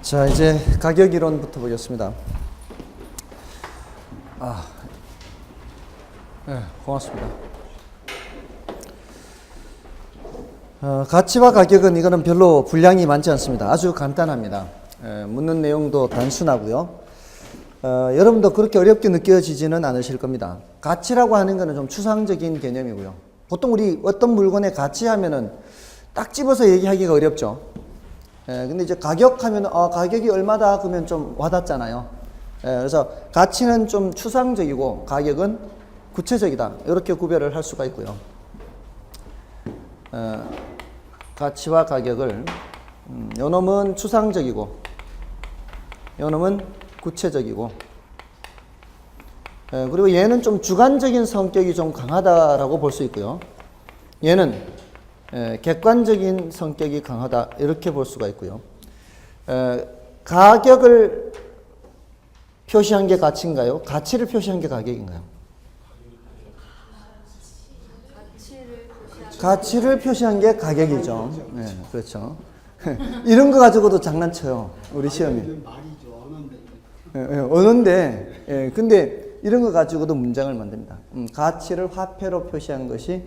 자, 이제 가격 이론부터 보겠습니다. 네, 고맙습니다. 가치와 가격은 이거는 별로 분량이 많지 않습니다. 아주 간단합니다. 묻는 내용도 단순하고요. 여러분도 그렇게 어렵게 느껴지지는 않으실 겁니다. 가치라고 하는 것은 좀 추상적인 개념이고요. 보통 우리 어떤 물건의 가치 하면은 딱 집어서 얘기하기가 어렵죠. 근데 이제 가격 하면 가격이 얼마다 그러면 좀 와닿잖아요. 그래서 가치는 좀 추상적이고 가격은 구체적이다. 이렇게 구별을 할 수가 있고요. 가치와 가격을 요 놈은 추상적이고 요 놈은 구체적이고 그리고 얘는 좀 주관적인 성격이 좀 강하다라고 볼 수 있고요. 얘는 객관적인 성격이 강하다 이렇게 볼 수가 있고요. 가격을 표시한 게 가치인가요? 가치를 표시한 게 가격인가요? 가치를 표시한 게 가격이죠. 네, 그렇죠. 이런 거 가지고도 장난쳐요. 우리 시험이. 언어인데, 근데 이런 거 가지고도 문장을 만듭니다. 가치를 화폐로 표시한 것이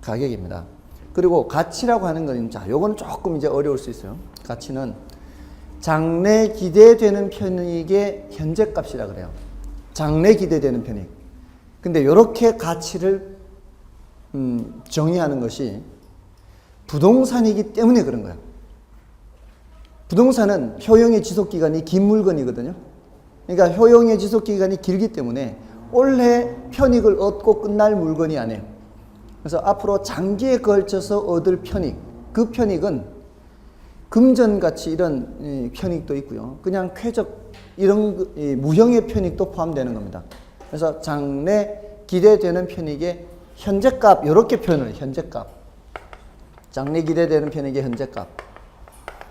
가격입니다. 그리고 가치라고 하는 건, 자, 요거는 조금 이제 어려울 수 있어요. 가치는 장래 기대되는 편익의 현재값이라 그래요. 장래 기대되는 편익. 근데 요렇게 가치를 정의하는 것이 부동산이기 때문에 그런 거예요. 부동산은 효용의 지속기간이 긴 물건이거든요. 그러니까 효용의 지속기간이 길기 때문에 올해 편익을 얻고 끝날 물건이 아니에요. 그래서 앞으로 장기에 걸쳐서 얻을 편익, 그 편익은 금전가치 이런 편익도 있고요. 그냥 쾌적 이런 무형의 편익도 포함되는 겁니다. 그래서 장래 기대되는 편익의 현재값 이렇게 표현을 해요. 현재값. 장래 기대되는 편익의 현재값.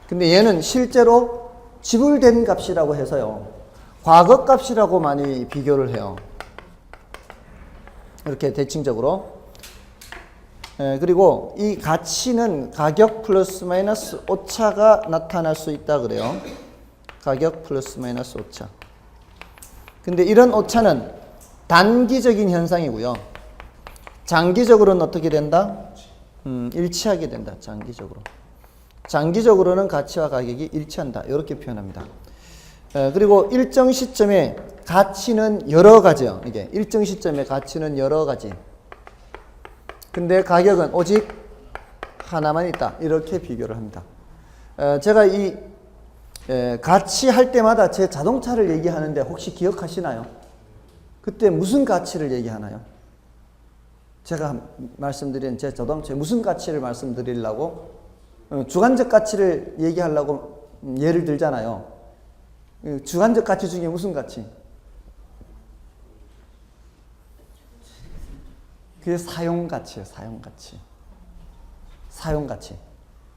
근데 얘는 실제로 지불된 값이라고 해서요. 과거값이라고 많이 비교를 해요. 이렇게 대칭적으로. 그리고 이 가치는 가격 플러스 마이너스 오차가 나타날 수 있다 그래요. 가격 플러스 마이너스 오차. 근데 이런 오차는 단기적인 현상이고요. 장기적으로는 어떻게 된다? 일치하게 된다. 장기적으로. 장기적으로는 가치와 가격이 일치한다. 이렇게 표현합니다. 그리고 일정 시점에 가치는 여러 가지요. 이게 일정 시점에 가치는 여러 가지. 근데 가격은 오직 하나만 있다. 이렇게 비교를 합니다. 제가 이 가치 할 때마다 제 자동차를 얘기하는데 혹시 기억하시나요? 그때 무슨 가치를 얘기하나요? 제가 말씀드린 제 자동차에 무슨 가치를 말씀드리려고 주관적 가치를 얘기하려고 예를 들잖아요. 주관적 가치 중에 무슨 가치? 그게 사용가치예요. 사용가치. 사용가치.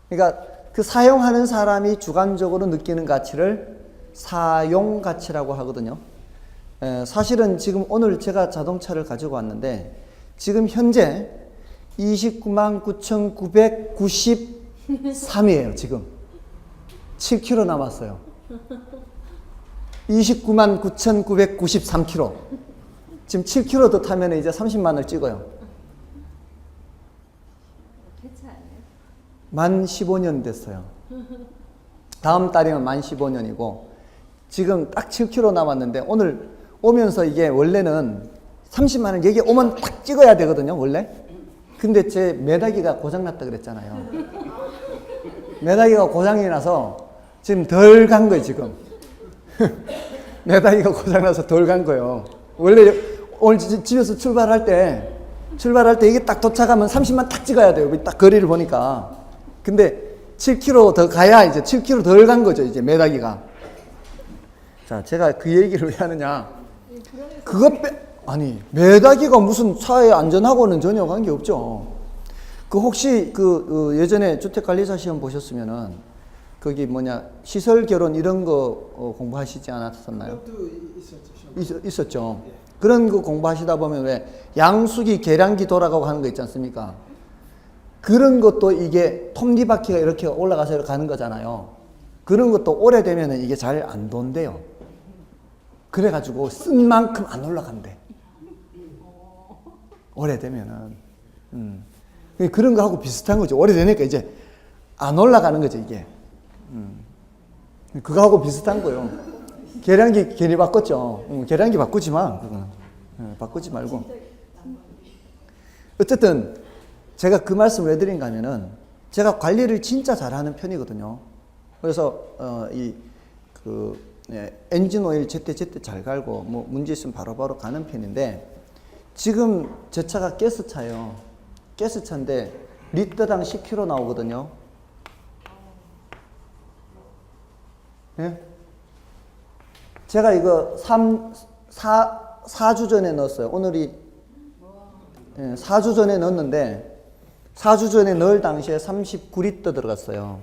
그러니까 그 사용하는 사람이 주관적으로 느끼는 가치를 사용가치라고 하거든요. 사실은 지금 오늘 제가 자동차를 가지고 왔는데 지금 현재 29만 9,993이에요. 지금 7km 남았어요. 29만 9,993km. 지금 7km 더 타면 이제 30만을 찍어요. 만 15년 됐어요. 다음 달이면 만 15년이고 지금 딱 7km 남았는데 오늘 오면서 이게 원래는 30만원 여기 오면 딱 찍어야 되거든요, 원래. 근데 제 매다기가 고장났다 그랬잖아요. 매다기가 고장이 나서 지금 덜 간 거예요, 지금. 매다기가 고장나서 덜 간 거예요. 원래 오늘 집에서 출발할 때 이게 딱 도착하면 30만 딱 찍어야 돼요. 딱 거리를 보니까. 근데 7km 더 가야 이제 7km 덜 간 거죠, 이제 매다기가. 자, 제가 그 얘기를 왜 하느냐. 아니, 매다기가 무슨 차의 안전하고는 전혀 관계없죠. 혹시 예전에 주택관리사 시험 보셨으면은 거기 시설 결혼 이런 거 공부하시지 않았었나요? 있었죠. 그런 거 공부하시다 보면 왜 양수기, 계량기 돌아가고 하는 거 있지 않습니까? 그런 것도 이게 톱니바퀴가 이렇게 올라가서 이렇게 가는 거잖아요. 그런 것도 오래되면 이게 잘 안 돈대요. 그래가지고 쓴 만큼 안 올라간대. 오래되면은. 그런 거하고 비슷한 거죠. 오래되니까 이제 안 올라가는 거죠, 이게. 그거하고 비슷한 거요. 계량기 괜히 바꿨죠. 계량기 바꾸지 마. 그거는. 바꾸지 말고. 어쨌든 제가 그 말씀을 왜 드린가 하면은 제가 관리를 진짜 잘하는 편이거든요. 그래서 엔진 오일 제때 잘 갈고 뭐 문제 있으면 바로바로 가는 편인데 지금 제 차가 가스차예요. 가스차인데 리터당 10km 나오거든요. 예? 제가 이거 4주 전에 넣었어요. 오늘이 4주 전에 넣었는데 4주 전에 넣을 당시에 39리터 들어갔어요.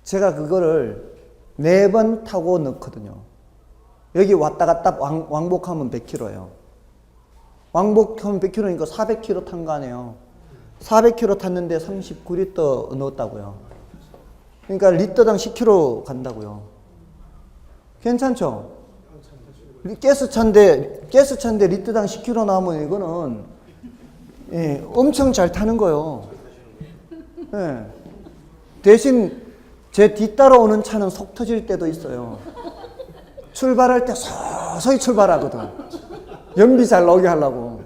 제가 그거를 4번 타고 넣거든요. 여기 왔다 갔다 왕복하면 100km예요. 왕복하면 100km니까 400km 탄 거 아니에요. 400km 탔는데 39리터 넣었다고요. 그러니까 리터당 10km 간다고요. 괜찮죠? 가스차인데 리터당 10km 나오면 이거는 엄청 잘 타는 거예요. 예. 대신 제 뒤따라 오는 차는 속 터질 때도 있어요. 출발할 때 서서히 출발하거든. 연비 잘 나오게 하려고.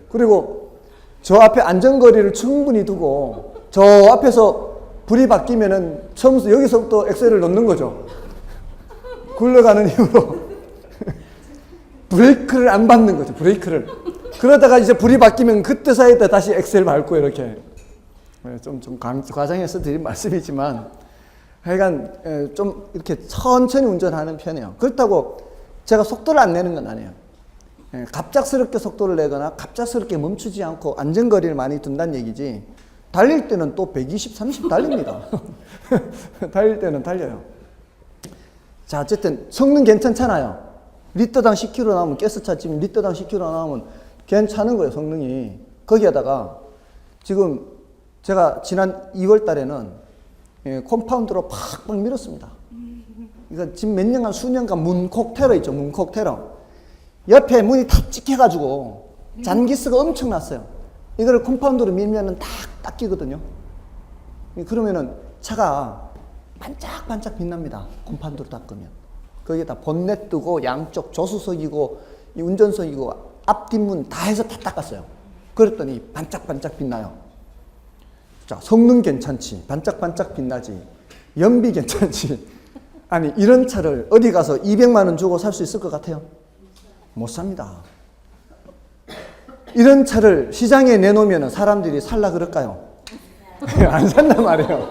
그리고 저 앞에 안전거리를 충분히 두고 저 앞에서 불이 바뀌면은 처음부터 여기서부터 엑셀을 넣는 거죠. 굴러가는 이유로 브레이크를 안 밟는 거죠. 브레이크를. 그러다가 이제 불이 바뀌면 그때 사이에 다시 엑셀 밟고 이렇게. 좀 과장해서 드린 말씀이지만 하여간 좀 이렇게 천천히 운전하는 편이에요. 그렇다고 제가 속도를 안 내는 건 아니에요. 갑작스럽게 속도를 내거나 갑작스럽게 멈추지 않고 안전거리를 많이 둔다는 얘기지 달릴 때는 또 120, 30 달립니다. 달릴 때는 달려요. 자, 어쨌든 성능 괜찮잖아요. 리터당 10km 나오면 가스차 지금 리터당 10km 나오면 괜찮은 거예요, 성능이. 거기에다가 지금 제가 지난 2월 달에는 컴파운드로 팍팍 밀었습니다. 이거 지금 몇 년간 수년간 문콕 테러 있죠, 문콕 테러. 옆에 문이 다 찍혀가지고 잔기스가 엄청 났어요. 이거를 컴파운드로 밀면은 딱 끼거든요. 그러면은 차가 반짝반짝 빛납니다. 컴파운드로 닦으면. 거기에다 본넷 뜨고 양쪽 조수석이고 이 운전석이고 앞 뒷문 다 해서 다 닦았어요. 그랬더니 반짝반짝 빛나요. 자, 성능 괜찮지. 반짝반짝 빛나지. 연비 괜찮지. 아니 이런 차를 어디 가서 200만 원 주고 살 수 있을 것 같아요? 못 삽니다. 이런 차를 시장에 내놓으면 사람들이 살라 그럴까요? 안 산단 말이에요.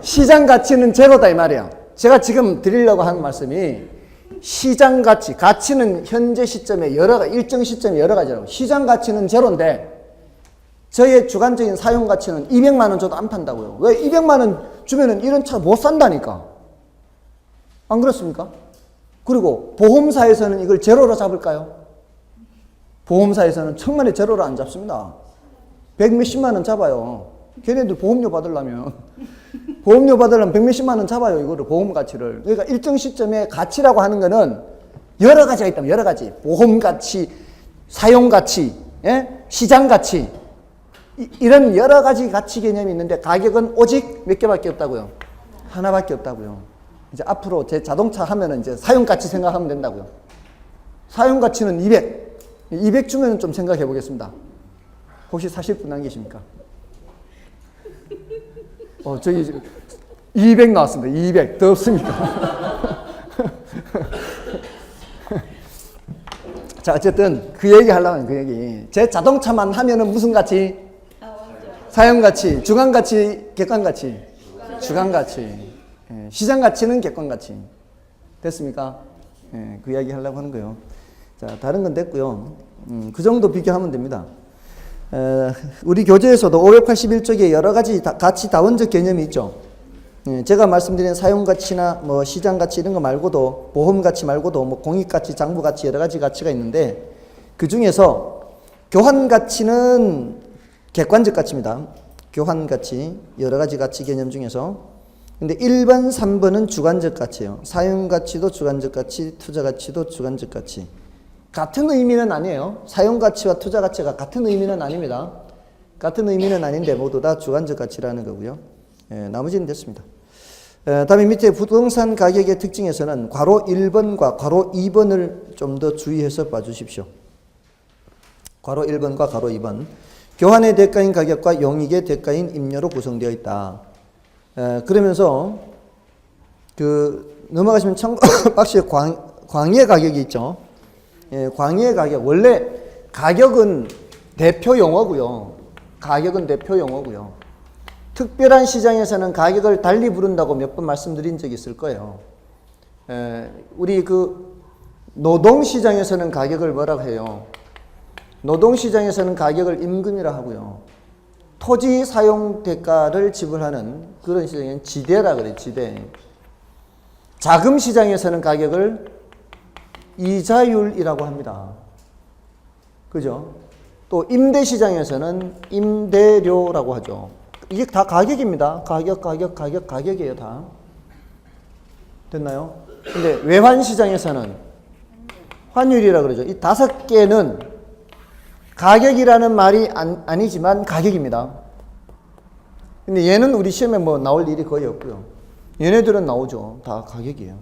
시장 가치는 제로다 이 말이에요. 제가 지금 드리려고 하는 말씀이 시장 가치는 현재 시점에 일정 시점에 여러 가지라고. 시장 가치는 제로인데 저의 주관적인 사용 가치는 200만 원 줘도 안 판다고요. 왜 200만 원 주면은 이런 차 못 산다니까. 안 그렇습니까? 그리고 보험사에서는 이걸 제로로 잡을까요? 보험사에서는 천만에 제로로 안 잡습니다. 100몇십만 원 잡아요. 걔네들 보험료 받으려면 100몇십만 원 잡아요. 이거를 보험 가치를. 그러니까 일정 시점에 가치라고 하는 거는 여러 가지가 있다면 여러 가지. 보험 가치, 사용 가치, 시장 가치. 이런 여러 가지 가치 개념이 있는데 가격은 오직 몇 개밖에 없다고요. 하나밖에 없다고요. 이제 앞으로 제 자동차 하면은 이제 사용 가치 생각하면 된다고요. 사용 가치는 200. 200 주면 좀 생각해 보겠습니다. 혹시 사실 분 안 계십니까? 저기 200 나왔습니다. 200. 더 없습니까? 자, 어쨌든 그 얘기 하려고 하는 그 얘기. 제 자동차만 하면은 무슨 가치? 사용 가치, 주관 가치, 객관 가치. 주관 가치. 시장 가치는 객관 가치. 됐습니까? 그 이야기 하려고 하는 거예요. 자, 다른 건 됐고요. 그 정도 비교하면 됩니다. 우리 교재에서도 581쪽에 여러 가지 가치 다원적 개념이 있죠. 제가 말씀드린 사용 가치나 뭐 시장 가치 이런 거 말고도 보험 가치 말고도 뭐 공익 가치, 장부 가치 여러 가지 가치가 있는데 그 중에서 교환 가치는 객관적 가치입니다. 교환 가치, 여러 가지 가치 개념 중에서. 근데 1번, 3번은 주관적 가치예요. 사용 가치도 주관적 가치, 투자 가치도 주관적 가치. 같은 의미는 아니에요. 사용 가치와 투자 가치가 같은 의미는 아닙니다. 같은 의미는 아닌데 모두 다 주관적 가치라는 거고요. 나머지는 됐습니다. 다음에 밑에 부동산 가격의 특징에서는 괄호 1번과 괄호 2번을 좀 더 주의해서 봐주십시오. 괄호 1번과 괄호 2번. 교환의 대가인 가격과 용익의 대가인 임료로 구성되어 있다. 그러면서 넘어가시면 박스에 광의 가격이 있죠. 광의 가격. 원래 가격은 대표 용어고요. 가격은 대표 용어고요. 특별한 시장에서는 가격을 달리 부른다고 몇 번 말씀드린 적이 있을 거예요. 우리 노동시장에서는 가격을 뭐라고 해요? 노동시장에서는 가격을 임금이라 하고요. 토지 사용 대가를 지불하는 그런 시장은 지대라 그래요. 지대. 자금 시장에서는 가격을 이자율이라고 합니다. 그죠? 또 임대 시장에서는 임대료라고 하죠. 이게 다 가격입니다. 가격이에요, 다. 됐나요? 근데 외환 시장에서는 환율이라 그러죠. 이 5개는 가격이라는 말이 아니지만 가격입니다. 근데 얘는 우리 시험에 뭐 나올 일이 거의 없고요. 얘네들은 나오죠. 다 가격이에요.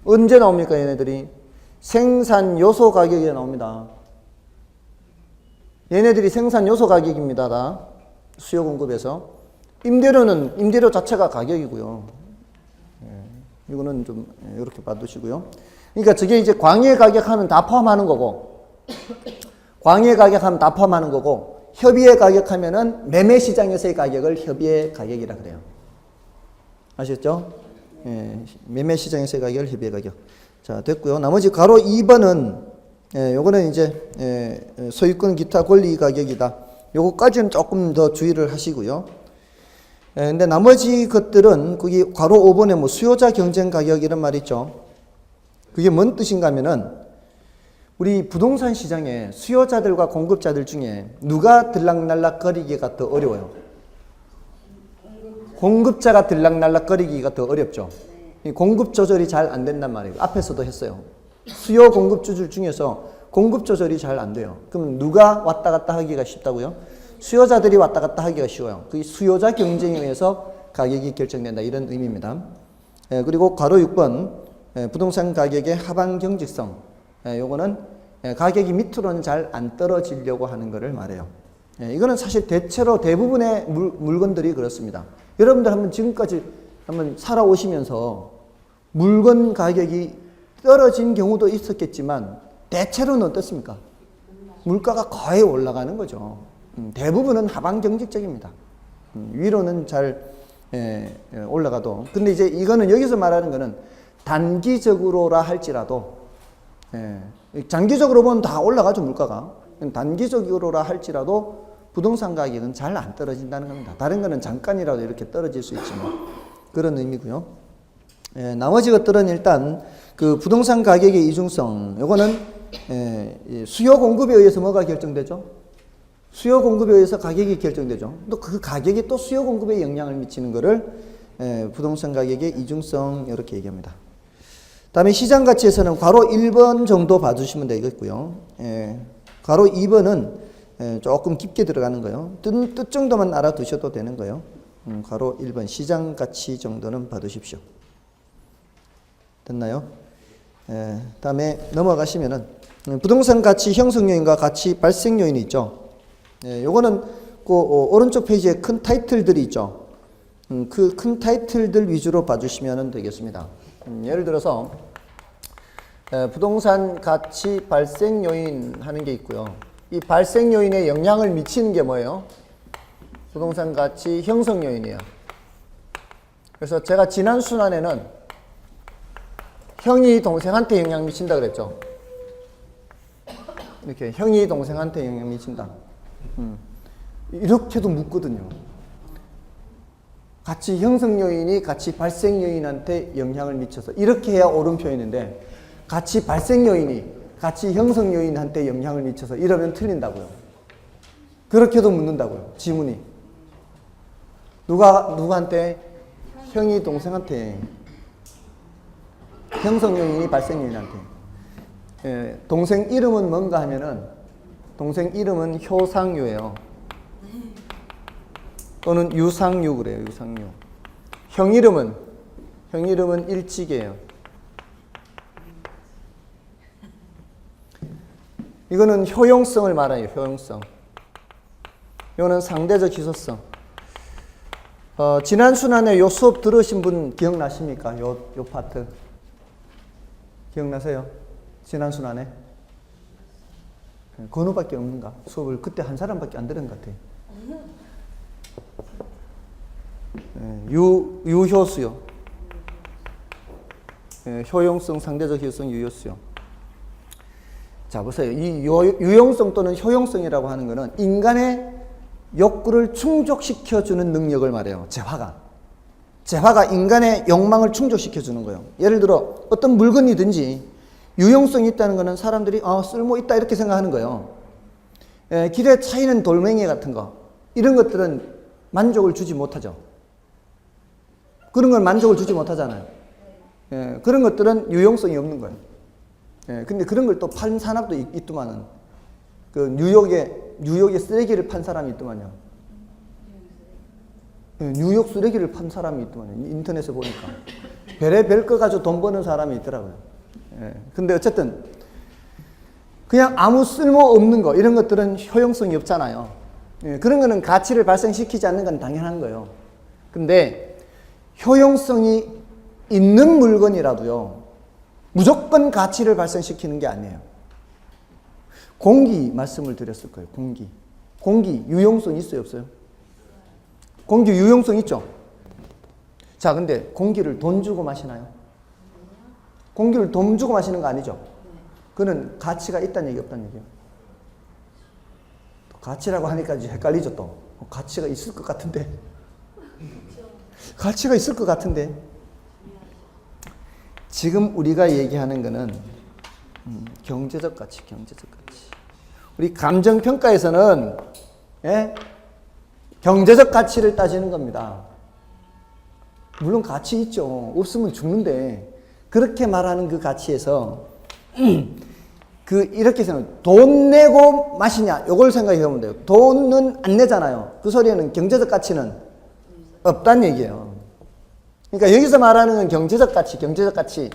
언제 나옵니까, 얘네들이? 생산 요소 가격이 나옵니다. 얘네들이 생산 요소 가격입니다. 다 수요 공급에서. 임대료는 임대료 자체가 가격이고요. 이거는 좀 이렇게 봐두시고요. 그러니까 저게 이제 광의 가격 하면 다 포함하는 거고, 광의 가격 하면 다 포함하는 거고, 협의의 가격 하면은 매매 시장에서의 가격을 협의의 가격이라 그래요. 아셨죠? 매매 시장에서의 가격을 협의의 가격. 자, 됐고요. 나머지 괄호 2번은 요거는 이제 소유권 기타 권리 가격이다. 요거까지는 조금 더 주의를 하시고요. 근데 나머지 것들은 거기 괄호 5번에 뭐 수요자 경쟁 가격 이런 말 있죠. 그게 뭔 뜻인가 하면은 우리 부동산 시장에 수요자들과 공급자들 중에 누가 들락날락 거리기가 더 어려워요? 공급자가 들락날락 거리기가 더 어렵죠. 공급 조절이 잘 안 된단 말이에요. 앞에서도 했어요. 수요 공급 주줄 중에서 공급 조절이 잘 안 돼요. 그럼 누가 왔다 갔다 하기가 쉽다고요? 수요자들이 왔다 갔다 하기가 쉬워요. 그 수요자 경쟁에 의해서 가격이 결정된다. 이런 의미입니다. 그리고 괄호 6번 부동산 가격의 하방 경직성. 요거는 가격이 밑으로는 잘 안 떨어지려고 하는 것을 말해요. 이거는 사실 대부분의 물건들이 그렇습니다. 여러분들 한번 지금까지 한번 살아오시면서 물건 가격이 떨어진 경우도 있었겠지만 대체로는 어떻습니까? 물가가 거의 올라가는 거죠. 대부분은 하방 경직적입니다. 위로는 잘 올라가도. 근데 이제 이거는 여기서 말하는 거는 단기적으로라 할지라도 장기적으로 보면 다 올라가죠, 물가가. 단기적으로라 할지라도 부동산 가격은 잘 안 떨어진다는 겁니다. 다른 거는 잠깐이라도 이렇게 떨어질 수 있지만 그런 의미고요. 나머지 것들은 일단 그 부동산 가격의 이중성, 요거는 수요 공급에 의해서 뭐가 결정되죠? 수요 공급에 의해서 가격이 결정되죠. 또 그 가격이 또 수요 공급에 영향을 미치는 거를 부동산 가격의 이중성 이렇게 얘기합니다. 다음에 시장 가치에서는 괄호 1번 정도 봐주시면 되겠고요. 괄호 2번은 조금 깊게 들어가는 거예요. 뜻 정도만 알아두셔도 되는 거예요. 괄호 1번 시장 가치 정도는 봐두십시오. 됐나요? 다음에 넘어가시면은 부동산 가치 형성 요인과 가치 발생 요인이 있죠. 요거는 그 오른쪽 페이지에 큰 타이틀들이 있죠. 그 큰 타이틀들 위주로 봐주시면 되겠습니다. 예를 들어서 부동산 가치 발생 요인 하는 게 있고요. 이 발생 요인에 영향을 미치는 게 뭐예요? 부동산 가치 형성 요인이에요. 그래서 제가 지난 순환에는 형이 동생한테 영향 미친다 그랬죠. 이렇게 형이 동생한테 영향 미친다. 이렇게도 묻거든요. 가치 형성 요인이 가치 발생 요인한테 영향을 미쳐서 이렇게 해야 옳은 표현인데 가치 발생 요인이 가치 형성 요인한테 영향을 미쳐서 이러면 틀린다고요. 그렇게도 묻는다고요. 지문이. 누구한테? 형이 동생한테. 형성요인이 발생요인한테. 예, 동생 이름은 뭔가 하면은 동생 이름은 효상유예요. 또는 유상유 그래요. 유상유. 형 이름은 일찍이에요. 이거는 효용성을 말해요. 효용성. 이거는 상대적 희소성. 지난 순환에 요 수업 들으신 분 기억나십니까? 요 파트. 기억나세요? 지난 순환에? 건우밖에 없는가? 수업을 그때 한 사람밖에 안 들은 것 같아요. 유효수요. 효용성, 상대적 희소성, 유효수요. 자, 보세요. 이 유용성 또는 효용성이라고 하는 것은 인간의 욕구를 충족시켜주는 능력을 말해요. 재화가 인간의 욕망을 충족시켜주는 거예요. 예를 들어 어떤 물건이든지 유용성이 있다는 것은 사람들이 쓸모 있다 이렇게 생각하는 거예요. 길에 차이는 돌멩이 같은 거 이런 것들은 만족을 주지 못하죠. 그런 건 만족을 주지 못하잖아요. 그런 것들은 유용성이 없는 거예요. 근데 그런 걸 또 판 산업도 있더만은 그 뉴욕에 쓰레기를 판 사람이 있더만요. 뉴욕 쓰레기를 판 사람이 있더만요. 인터넷에 보니까 별의별 거 가지고 돈 버는 사람이 있더라고요. 근데 어쨌든 그냥 아무 쓸모 없는 거 이런 것들은 효용성이 없잖아요. 그런 거는 가치를 발생시키지 않는 건 당연한 거예요. 근데 효용성이 있는 물건이라도요 무조건 가치를 발생시키는 게 아니에요. 공기 말씀을 드렸을 거예요. 공기 유용성 있어요 없어요? 공기 유용성 있죠? 자, 근데 공기를 돈 주고 마시나요? 공기를 돈 주고 마시는 거 아니죠? 그는 가치가 있다는 얘기 없다는 얘기예요. 가치라고 하니까 이제 헷갈리죠 또. 가치가 있을 것 같은데. 가치가 있을 것 같은데. 지금 우리가 얘기하는 거는 경제적 가치. 우리 감정평가에서는 경제적 가치를 따지는 겁니다. 물론 가치 있죠. 없으면 죽는데 그렇게 말하는 그 가치에서 이렇게 생각해요. 돈 내고 마시냐 이걸 생각해 보면 돼요. 돈은 안 내잖아요. 그 소리에는 경제적 가치는 없다는 얘기예요. 그러니까 여기서 말하는 건 경제적 가치.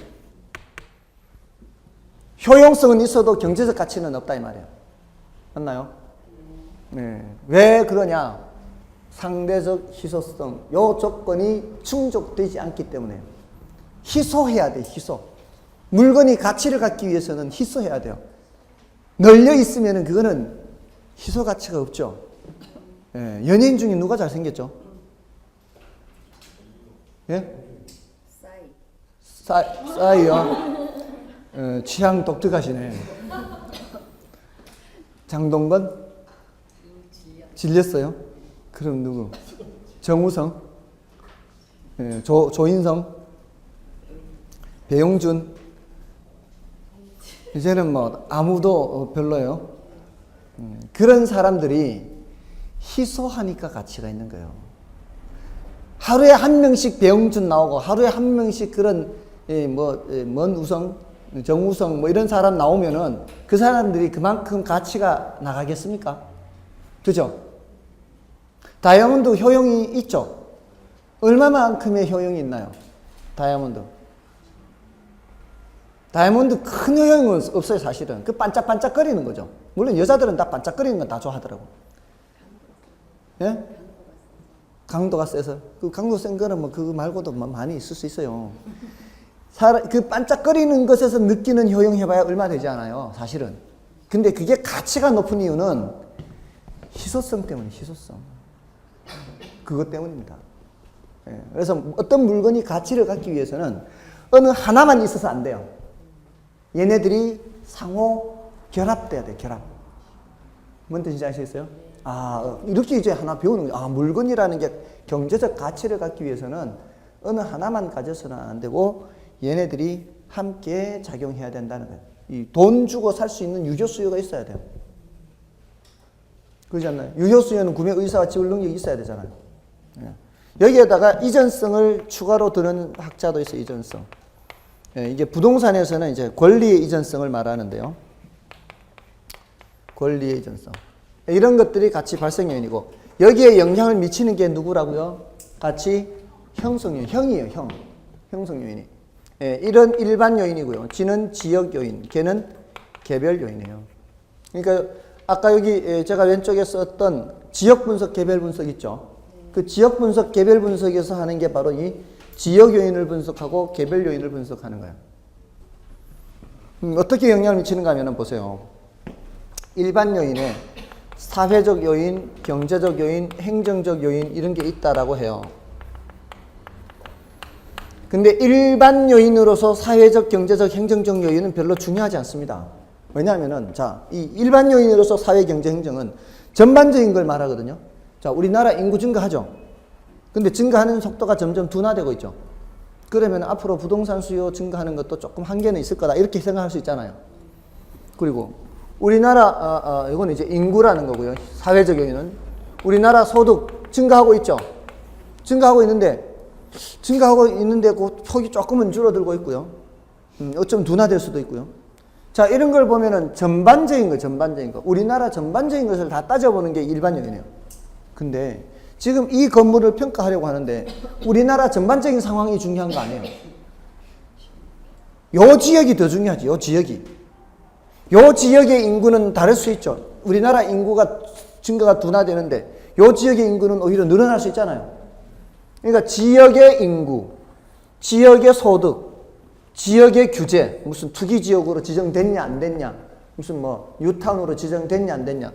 효용성은 있어도 경제적 가치는 없다 이 말이에요. 맞나요? 네. 왜 그러냐? 상대적 희소성. 요 조건이 충족되지 않기 때문에 희소해야 돼. 물건이 가치를 갖기 위해서는 희소해야 돼요. 널려 있으면 그거는 희소 가치가 없죠. 예. 연예인 중에 누가 잘생겼죠? 예? 싸이요? 취향 독특하시네. 장동건? 질렸어요? 그럼 누구? 정우성? 조인성? 배용준? 이제는 뭐 아무도 별로예요. 그런 사람들이 희소하니까 가치가 있는 거예요. 하루에 한 명씩 배용준 나오고 하루에 한 명씩 그런 먼 우성, 정우성 뭐 이런 사람 나오면은 그 사람들이 그만큼 가치가 나가겠습니까? 그죠? 다이아몬드 효용이 있죠? 얼마만큼의 효용이 있나요? 다이아몬드 큰 효용은 없어요 사실은. 그 반짝반짝거리는 거죠. 물론 여자들은 다 반짝거리는 건 다 좋아하더라고. 예? 강도가 세서. 그 강도 센 거는 뭐 그거 말고도 많이 있을 수 있어요. 그 반짝거리는 것에서 느끼는 효용 해봐야 얼마 되지 않아요 사실은. 근데 그게 가치가 높은 이유는 희소성 때문에. 그것 때문입니다. 예. 그래서 어떤 물건이 가치를 갖기 위해서는 어느 하나만 있어서 안 돼요. 얘네들이 상호 결합돼야 돼. 뭔 뜻인지 아시겠어요? 이렇게 이제 하나 배우는 거예요. 물건이라는 게 경제적 가치를 갖기 위해서는 어느 하나만 가져서는 안 되고 얘네들이 함께 작용해야 된다는 거예요. 이 돈 주고 살 수 있는 유효 수요가 있어야 돼요. 그러지 않나요? 유효 수요는 구매 의사와 지불 능력이 있어야 되잖아요. 여기에다가 이전성을 추가로 드는 학자도 있어요. 이전성. 예, 이게 부동산에서는 이제 권리의 이전성을 말하는데요. 권리의 이전성. 이런 것들이 같이 발생 요인이고 여기에 영향을 미치는 게 누구라고요? 같이 형성 요인, 형이에요. 형성 요인이. 예, 이런 일반 요인이고요. G는 지역 요인, 걔는 개별 요인이에요. 그러니까 아까 여기 제가 왼쪽에 썼던 지역 분석, 개별 분석 있죠. 그 지역 분석, 개별 분석에서 하는 게 바로 이 지역 요인을 분석하고 개별 요인을 분석하는 거예요. 어떻게 영향을 미치는가 하면 보세요. 일반 요인에 사회적 요인, 경제적 요인, 행정적 요인 이런 게 있다라고 해요. 근데 일반 요인으로서 사회적, 경제적, 행정적 요인은 별로 중요하지 않습니다. 왜냐하면은 자, 이 일반 요인으로서 사회, 경제, 행정은 전반적인 걸 말하거든요. 자, 우리나라 인구 증가하죠. 근데 증가하는 속도가 점점 둔화되고 있죠. 그러면 앞으로 부동산 수요 증가하는 것도 조금 한계는 있을 거다. 이렇게 생각할 수 있잖아요. 그리고 우리나라, 이건 이제 인구라는 거고요. 사회적 요인은. 우리나라 소득 증가하고 있죠. 증가하고 있는데 그 폭이 조금은 줄어들고 있고요. 어쩌면 둔화될 수도 있고요. 자, 이런 걸 보면은 전반적인 거. 우리나라 전반적인 것을 다 따져보는 게 일반 요인이에요. 근데 지금 이 건물을 평가하려고 하는데 우리나라 전반적인 상황이 중요한 거 아니에요. 요 지역이 더 중요하지, 요 지역이. 요 지역의 인구는 다를 수 있죠. 우리나라 인구가 증가가 둔화되는데 요 지역의 인구는 오히려 늘어날 수 있잖아요. 그러니까 지역의 인구, 지역의 소득, 지역의 규제, 무슨 투기지역으로 지정됐냐 안 됐냐, 무슨 뭐 뉴타운으로 지정됐냐 안 됐냐,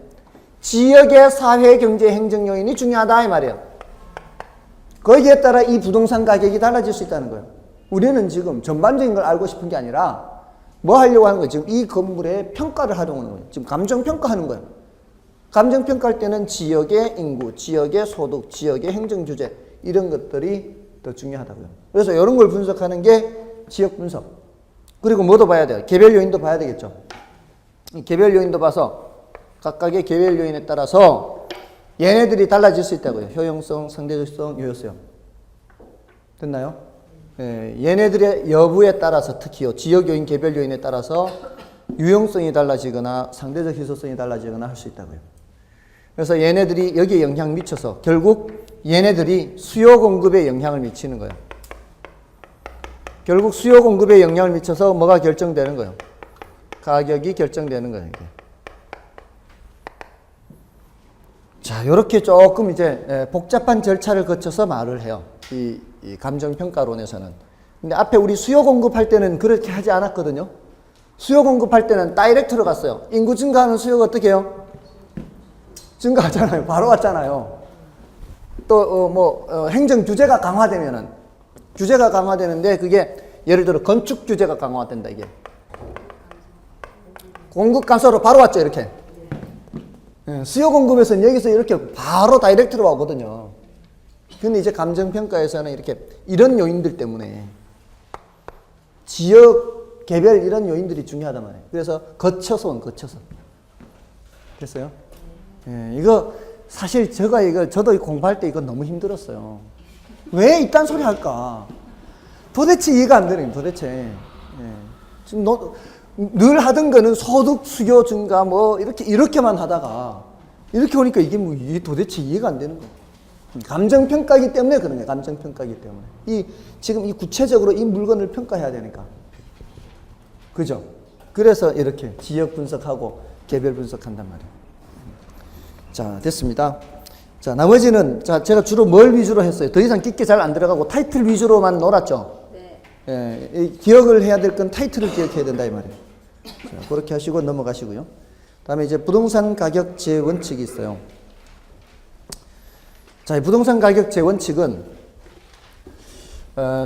지역의 사회, 경제, 행정 요인이 중요하다 이 말이에요. 거기에 따라 이 부동산 가격이 달라질 수 있다는 거예요. 우리는 지금 전반적인 걸 알고 싶은 게 아니라 뭐 하려고 하는 거예요? 지금 이 건물의 평가를 하려고 하는 거예요. 지금 감정평가하는 거예요. 감정평가할 때는 지역의 인구, 지역의 소득, 지역의 행정규제 이런 것들이 더 중요하다고요. 그래서 이런 걸 분석하는 게 지역 분석. 그리고 뭐도 봐야 돼요? 개별 요인도 봐야 되겠죠. 개별 요인도 봐서 각각의 개별 요인에 따라서 얘네들이 달라질 수 있다고요. 효용성, 상대적성, 유효성. 됐나요? 예, 얘네들의 여부에 따라서 특히요. 지역 요인, 개별 요인에 따라서 유용성이 달라지거나 상대적 희소성이 달라지거나 할 수 있다고요. 그래서 얘네들이 여기에 영향 미쳐서 결국 얘네들이 수요 공급에 영향을 미치는 거예요. 결국 수요 공급에 영향을 미쳐서 뭐가 결정되는 거예요? 가격이 결정되는 거예요. 이게. 자, 요렇게 조금 이제 복잡한 절차를 거쳐서 말을 해요. 이 감정평가론에서는. 근데 앞에 우리 수요 공급할 때는 그렇게 하지 않았거든요. 수요 공급할 때는 다이렉트로 갔어요. 인구 증가하는 수요가 어떻게 해요? 증가하잖아요. 바로 왔잖아요. 또 행정 규제가 강화되면은 규제가 강화되는데 그게 예를 들어 건축 규제가 강화된다 이게. 공급 감소로 바로 왔죠 이렇게. 수요 공급에서는 여기서 이렇게 바로 다이렉트로 오거든요. 근데 이제 감정평가에서는 이렇게 이런 요인들 때문에 지역, 개별 이런 요인들이 중요하단 말이에요. 그래서 거쳐서. 됐어요? 이거 사실 저도 공부할 때 이거 너무 힘들었어요. 왜 이딴 소리 할까? 도대체 이해가 안 되는 거예요, 도대체. 지금 늘 하던 거는 소득 수요 증가 이렇게만 하다가 이렇게 오니까 이게 도대체 이해가 안 되는 거예요. 감정평가이기 때문에 그런 거예요. 감정평가이기 때문에. 지금 이 구체적으로 이 물건을 평가해야 되니까. 그죠? 그래서 이렇게 지역 분석하고 개별 분석한단 말이에요. 자, 됐습니다. 자, 나머지는 제가 주로 뭘 위주로 했어요? 더 이상 깊게 잘 안 들어가고 타이틀 위주로만 놀았죠? 네. 기억을 해야 될 건 타이틀을 기억해야 된다 이 말이에요. 자, 그렇게 하시고 넘어가시고요. 다음에 이제 부동산 가격 재원칙이 있어요. 자, 부동산 가격 재원칙은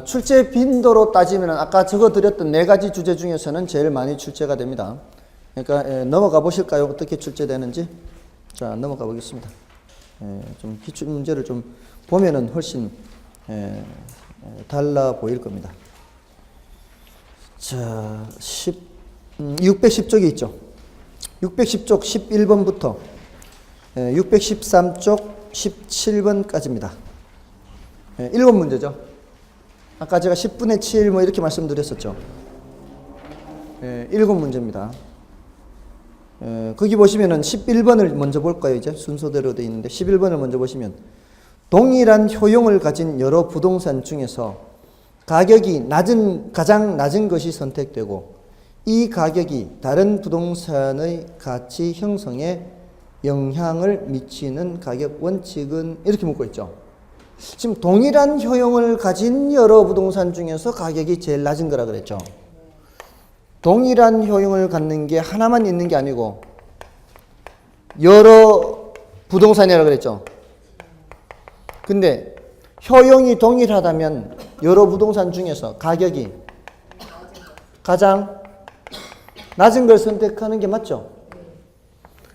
출제 빈도로 따지면 아까 적어드렸던 4가지 주제 중에서는 제일 많이 출제가 됩니다. 그러니까 넘어가 보실까요? 어떻게 출제되는지. 자, 넘어가 보겠습니다. 좀 기출 문제를 좀 보면은 훨씬 달라 보일 겁니다. 자, 610쪽이 있죠. 610쪽 11번부터 613쪽 17번까지입니다. 7문제죠. 아까 제가 10분의 7 뭐 이렇게 말씀드렸었죠. 7문제입니다. 거기 보시면은 11번을 먼저 볼까요? 이제 순서대로 되어 있는데 11번을 먼저 보시면 동일한 효용을 가진 여러 부동산 중에서 가격이 가장 낮은 것이 선택되고 이 가격이 다른 부동산의 가치 형성에 영향을 미치는 가격 원칙은 이렇게 묻고 있죠. 지금 동일한 효용을 가진 여러 부동산 중에서 가격이 제일 낮은 거라 그랬죠. 동일한 효용을 갖는 게 하나만 있는 게 아니고 여러 부동산이라고 그랬죠. 근데 효용이 동일하다면 여러 부동산 중에서 가격이 가장 낮은 걸 선택하는 게 맞죠.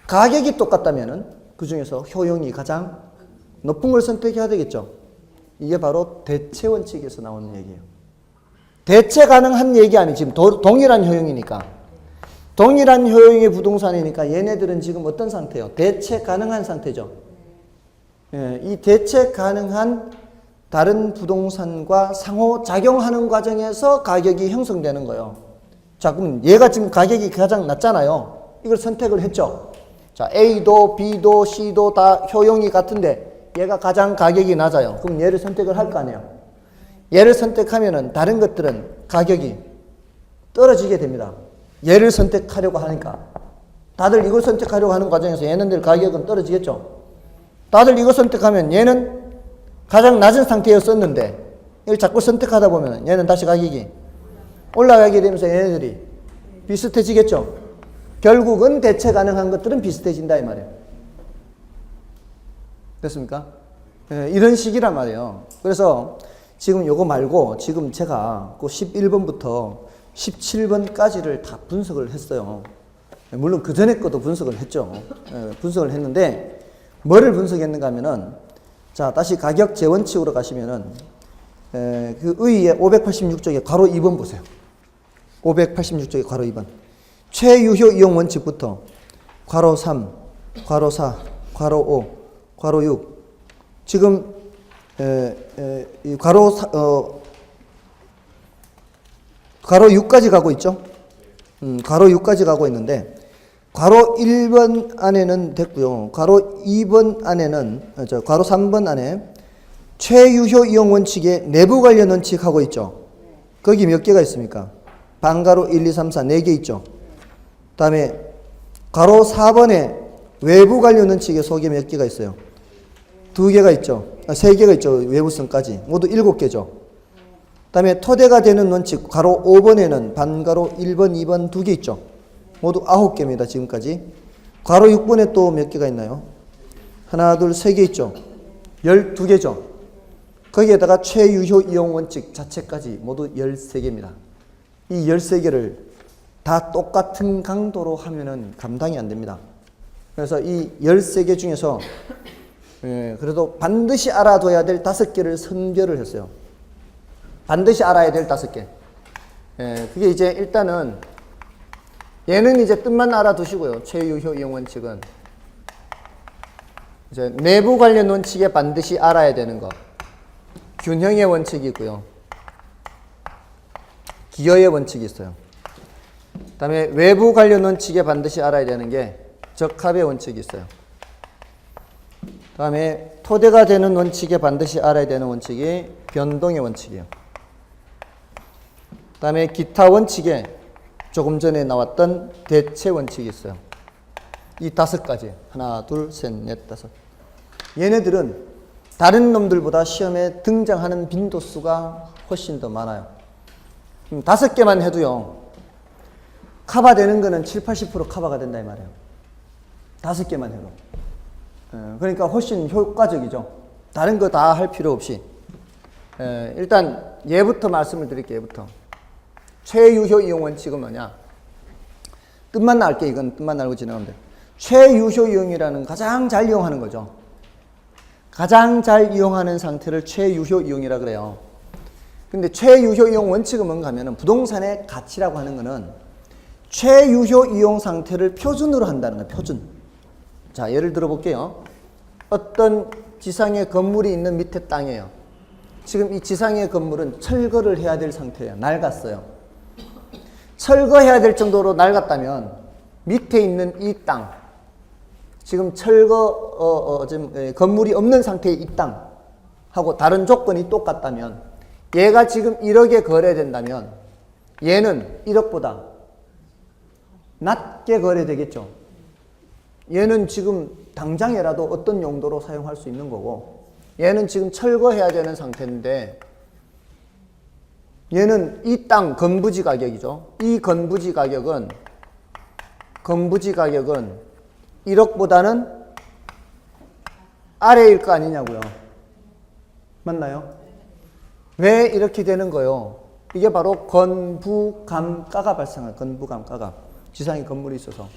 가격이 똑같다면 그 중에서 효용이 가장 높은 걸 선택해야 되겠죠. 이게 바로 대체 원칙에서 나오는 얘기예요. 대체 가능한 얘기 아니, 지금 동일한 효용이니까. 동일한 효용의 부동산이니까 얘네들은 지금 어떤 상태예요? 대체 가능한 상태죠. 이 대체 가능한 다른 부동산과 상호작용하는 과정에서 가격이 형성되는 거예요. 자, 그럼 얘가 지금 가격이 가장 낮잖아요. 이걸 선택을 했죠. 자, A도 B도 C도 다 효용이 같은데 얘가 가장 가격이 낮아요. 그럼 얘를 선택을 할 거 아니에요. 얘를 선택하면은 다른 것들은 가격이 떨어지게 됩니다. 얘를 선택하려고 하니까. 다들 이걸 선택하려고 하는 과정에서 얘네들 가격은 떨어지겠죠. 다들 이거 선택하면 얘는 가장 낮은 상태였었는데 이걸 자꾸 선택하다 보면 얘는 다시 가격이 올라가게 되면서 얘네들이 비슷해지겠죠. 결국은 대체 가능한 것들은 비슷해진다 이 말이에요. 됐습니까? 이런 식이란 말이에요. 그래서 지금 요거 말고 지금 제가 그 11번부터 17번까지를 다 분석을 했어요. 물론 그 전에 것도 분석을 했죠. 분석을 했는데 뭐를 분석했는가 하면은 자, 다시 가격 재원칙으로 가시면은 그 의의 586쪽에 괄호 2번 보세요. 586쪽에 괄호 2번. 최유효 이용 원칙부터 괄호 3, 괄호 4, 괄호 5, 괄호 6. 지금 괄호 6까지 가고 있죠. 괄호 6까지 가고 있는데 괄호 1번 안에는 됐고요. 괄호 2번 안에는 괄호 3번 안에 최유효 이용 원칙의 내부 관련 원칙 하고 있죠. 거기 몇 개가 있습니까? 반괄호 1, 2, 3, 4 4개 있죠. 그 다음에 괄호 4번에 외부 관련 원칙의 소개 몇 개가 있어요? 2개가 있죠. 3개가 있죠. 외부성까지. 모두 7개죠. 그 다음에 토대가 되는 원칙 괄호 5번에는 반괄호 1번, 2번 2개 있죠. 모두 9개입니다. 지금까지. 괄호 6번에 또 몇 개가 있나요? 하나, 둘, 3개 있죠. 12개죠. 거기에다가 최유효 이용 원칙 자체까지 모두 13개입니다. 이 13개를 다 똑같은 강도로 하면은 감당이 안 됩니다. 그래서 이 13개 중에서 그래도 반드시 알아둬야 될 5개를 선별을 했어요. 반드시 알아야 될 5개. 그게 이제 일단은 얘는 이제 뜻만 알아두시고요. 최유효 이용 원칙은 이제 내부 관련 원칙에 반드시 알아야 되는 것. 균형의 원칙이 있고요. 기여의 원칙이 있어요. 그 다음에 외부 관련 원칙에 반드시 알아야 되는 게 적합의 원칙이 있어요. 그 다음에 토대가 되는 원칙에 반드시 알아야 되는 원칙이 변동의 원칙이에요. 그 다음에 기타 원칙에 조금 전에 나왔던 대체 원칙이 있어요. 이 5가지. 하나, 둘, 셋, 넷, 5. 얘네들은 다른 놈들보다 시험에 등장하는 빈도수가 훨씬 더 많아요. 5개만 해도요. 커버되는 거는 7, 80% 커버가 된다 이 말이에요. 5개만 해도. 그러니까 훨씬 효과적이죠. 다른 거 다 할 필요 없이. 일단 얘부터 말씀을 드릴게요. 얘부터. 최유효 이용 원칙은 뭐냐? 뜻만 알게 이건 뜻만 알고 지나가면 돼요. 최유효 이용이라는 가장 잘 이용하는 거죠. 가장 잘 이용하는 상태를 최유효 이용이라 그래요. 근데 최유효 이용 원칙은 뭔가 하면은 부동산의 가치라고 하는 거는 최유효 이용 상태를 표준으로 한다는 거예요. 표준. 자, 예를 들어 볼게요. 어떤 지상에 건물이 있는 밑에 땅이에요. 지금 이 지상의 건물은 철거를 해야 될 상태예요. 낡았어요. 철거해야 될 정도로 낡았다면 밑에 있는 이 땅, 지금 지금 건물이 없는 상태의 이 땅하고 다른 조건이 똑같다면, 얘가 지금 1억에 거래된다면 얘는 1억보다 낮게 거래되겠죠. 얘는 지금 당장이라도 어떤 용도로 사용할 수 있는 거고, 얘는 지금 철거해야 되는 상태인데, 얘는 이 땅 건부지 가격이죠. 이 건부지 가격은 1억보다는 아래일 거 아니냐고요. 맞나요? 왜 이렇게 되는 거요? 이게 바로 건부감가가 발생한, 건부감가가. 지상에 건물이 있어서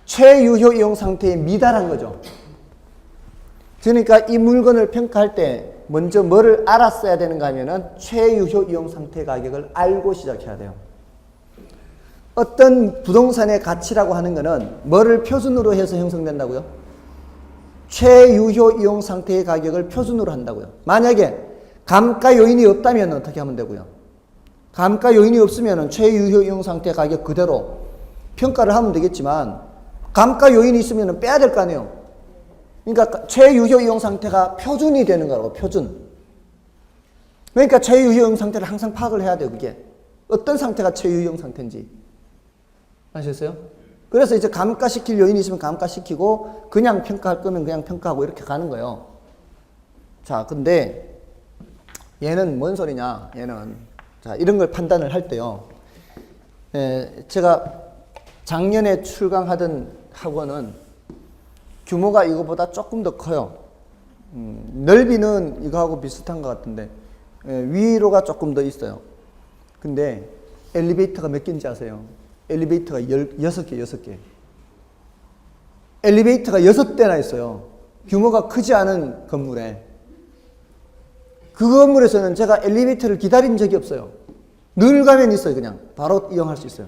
최유효 이용 상태에 미달한 거죠. 그러니까 이 물건을 평가할 때 먼저 뭐를 알았어야 되는가 하면은 최유효 이용 상태 가격을 알고 시작해야 돼요. 어떤 부동산의 가치라고 하는 거는 뭐를 표준으로 해서 형성된다고요? 최유효 이용 상태의 가격을 표준으로 한다고요. 만약에 감가 요인이 없다면 어떻게 하면 되고요? 감가 요인이 없으면 최유효 이용 상태 가격 그대로 평가를 하면 되겠지만, 감가 요인이 있으면 빼야 될 거 아니에요. 그러니까 최유효 이용 상태가 표준이 되는 거라고, 표준. 그러니까 최유효 이용 상태를 항상 파악을 해야 돼요. 그게 어떤 상태가 최유효 이용 상태인지 아셨어요? 그래서 이제 감가시킬 요인이 있으면 감가시키고, 그냥 평가할 거면 그냥 평가하고, 이렇게 가는 거예요. 자, 근데 얘는 뭔 소리냐? 얘는, 자, 이런 걸 판단을 할 때요. 제가 작년에 출강하던 학원은 규모가 이거보다 조금 더 커요. 넓이는 이거하고 비슷한 것 같은데, 위로가 조금 더 있어요. 근데 엘리베이터가 몇 개인지 아세요? 엘리베이터가 6개. 엘리베이터가 6대나 있어요. 규모가 크지 않은 건물에. 그 건물에서는 제가 엘리베이터를 기다린 적이 없어요. 늘 가면 있어요. 그냥 바로 이용할 수 있어요.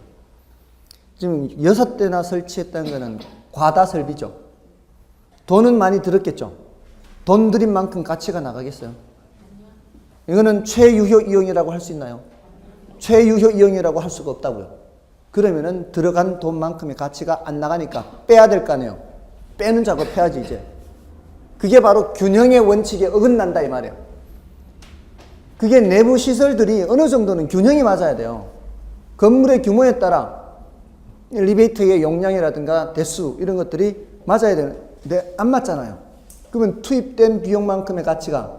지금 6대나 설치했다는 거는 과다 설비죠. 돈은 많이 들었겠죠. 돈 들인 만큼 가치가 나가겠어요. 이거는 최유효 이용이라고 할 수 있나요? 최유효 이용이라고 할 수가 없다고요. 그러면은 들어간 돈만큼의 가치가 안 나가니까 빼야 될 거 아니에요. 빼는 작업 해야지 이제. 그게 바로 균형의 원칙에 어긋난다 이 말이에요. 그게 내부 시설들이 어느 정도는 균형이 맞아야 돼요. 건물의 규모에 따라 엘리베이터의 용량이라든가 대수 이런 것들이 맞아야 되는데 안 맞잖아요. 그러면 투입된 비용만큼의 가치가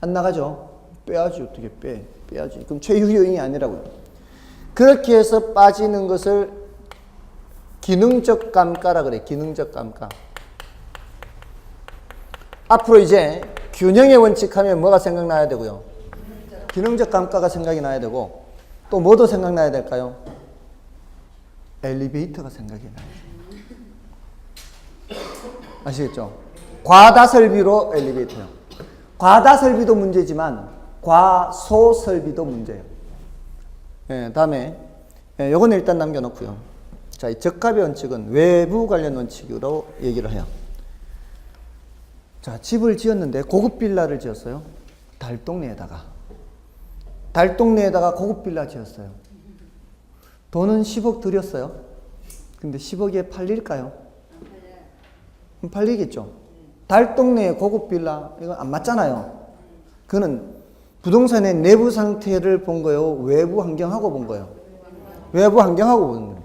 안 나가죠. 빼야지. 어떻게 빼야지. 그럼 최유효잉이 아니라고요. 그렇게 해서 빠지는 것을 기능적 감가라 그래. 기능적 감가. 앞으로 이제 균형의 원칙 하면 뭐가 생각나야 되고요? 기능적 감가가 생각이 나야 되고, 또 뭐도 생각나야 될까요? 엘리베이터가 생각이 나야 돼요. 아시겠죠? 과다설비로 엘리베이터요. 과다설비도 문제지만 과소설비도 문제예요. 다음에 요건 일단 남겨놓고요. 자, 이 적합의 원칙은 외부 관련 원칙으로 얘기를 해요. 자, 집을 지었는데 고급 빌라를 지었어요. 달동네에다가 고급 빌라 지었어요. 돈은 10억 들였어요. 근데 10억에 팔릴까요? 팔리겠죠. 달동네에 고급 빌라, 이거 안 맞잖아요. 그거는 부동산의 내부 상태를 본 거예요? 외부 환경하고 본 거예요? 외부 환경하고 본 거예요.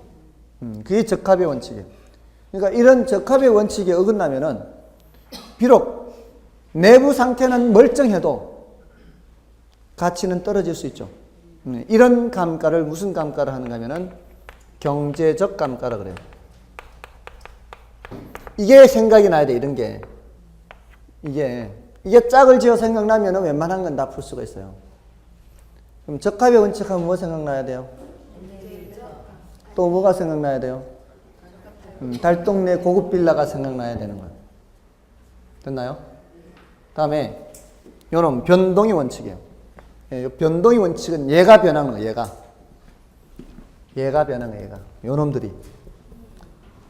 그게 적합의 원칙이에요. 그러니까 이런 적합의 원칙에 어긋나면은 비록 내부 상태는 멀쩡해도 가치는 떨어질 수 있죠. 이런 감가를 무슨 감가를 하는가 하면은 경제적 감가라 그래요. 이게 생각이 나야 돼, 이런 게. 이게 짝을 지어 생각나면은 웬만한 건 다 풀 수가 있어요. 그럼 적합의 원칙하면 뭐 생각나야 돼요? 또 뭐가 생각나야 돼요? 달동네 고급 빌라가 생각나야 되는 거예요. 됐나요? 다음에 요런 변동의 원칙이에요. 변동의 원칙은 얘가 변하는 거예요. 얘가 변하는 거예요. 요놈들이.